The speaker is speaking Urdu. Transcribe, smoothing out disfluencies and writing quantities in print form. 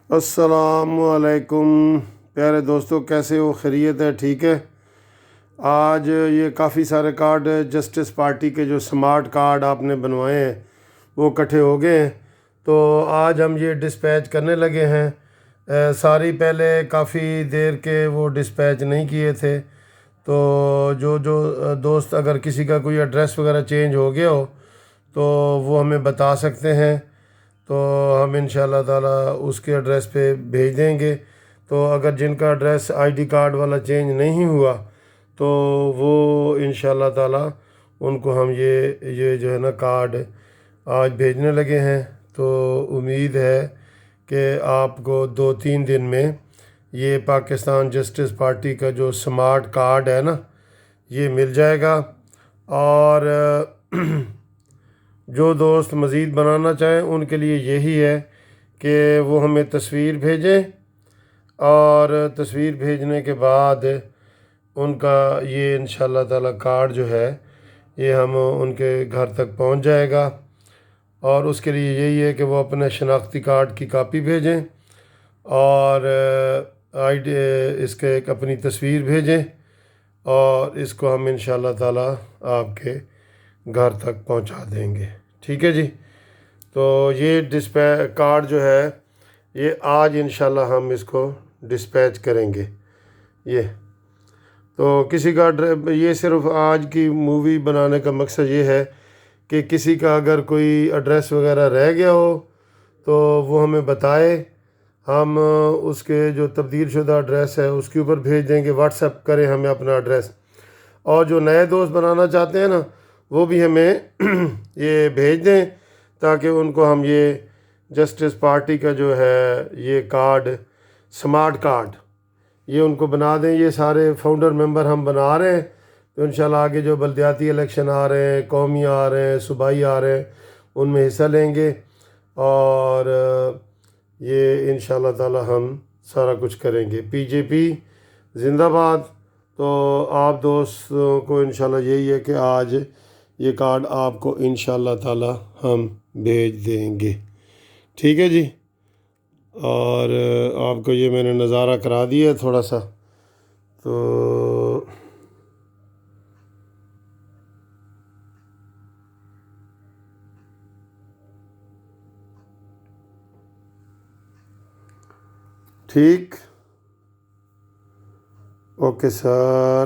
السلام علیکم پیارے دوستو، کیسے ہو؟ خیریت ہے؟ ٹھیک ہے۔ آج یہ کافی سارے کارڈ جسٹس پارٹی کے جو سمارٹ کارڈ آپ نے بنوائے ہیں وہ اکٹھے ہو گئے ہیں، تو آج ہم یہ ڈسپیچ کرنے لگے ہیں۔ ساری پہلے کافی دیر کے وہ ڈسپیچ نہیں کیے تھے، تو جو دوست اگر کسی کا کوئی ایڈریس وغیرہ چینج ہو گیا ہو تو وہ ہمیں بتا سکتے ہیں، تو ہم انشاءاللہ تعالیٰ اس کے ایڈریس پہ بھیج دیں گے۔ تو اگر جن کا ایڈریس آئی ڈی کارڈ والا چینج نہیں ہوا تو وہ انشاءاللہ تعالیٰ ان کو ہم یہ جو ہے نا کارڈ آج بھیجنے لگے ہیں۔ تو امید ہے کہ آپ کو 2-3 دن میں یہ پاکستان جسٹس پارٹی کا جو سمارٹ کارڈ ہے نا یہ مل جائے گا۔ اور جو دوست مزید بنانا چاہیں ان کے لیے یہی ہے کہ وہ ہمیں تصویر بھیجیں، اور تصویر بھیجنے کے بعد ان کا یہ انشاءاللہ تعالیٰ کارڈ جو ہے یہ ہم ان کے گھر تک پہنچ جائے گا۔ اور اس کے لیے یہی ہے کہ وہ اپنے شناختی کارڈ کی کاپی بھیجیں، اور اس کے ایک اپنی تصویر بھیجیں، اور اس کو ہم انشاءاللہ تعالیٰ آپ کے گھر تک پہنچا دیں گے۔ ٹھیک ہے جی۔ تو یہ کارڈ جو ہے یہ آج انشاءاللہ ہم اس کو ڈسپیچ کریں گے۔ یہ تو کسی کا یہ صرف آج کی مووی بنانے کا مقصد یہ ہے کہ کسی کا اگر کوئی ایڈریس وغیرہ رہ گیا ہو تو وہ ہمیں بتائے، ہم اس کے جو تبدیل شدہ ایڈریس ہے اس کے اوپر بھیج دیں گے، واٹس ایپ کریں ہمیں اپنا ایڈریس۔ اور جو نئے دوست بنانا چاہتے ہیں نا وہ بھی ہمیں یہ بھیج دیں، تاکہ ان کو ہم یہ جسٹس پارٹی کا جو ہے یہ کارڈ سمارٹ کارڈ یہ ان کو بنا دیں۔ یہ سارے فاؤنڈر ممبر ہم بنا رہے ہیں، تو انشاءاللہ آگے جو بلدیاتی الیکشن آ رہے ہیں، قومی آ رہے ہیں، صوبائی آ رہے ہیں، ان میں حصہ لیں گے، اور یہ انشاءاللہ تعالی ہم سارا کچھ کریں گے۔ پی جے پی زندہ باد۔ تو آپ دوستوں کو انشاءاللہ یہی ہے کہ آج یہ کارڈ آپ کو انشاءاللہ تعالی ہم بھیج دیں گے۔ ٹھیک ہے جی۔ اور آپ کو یہ میں نے نظارہ کرا دیا ہے تھوڑا سا، تو ٹھیک، اوکے سر۔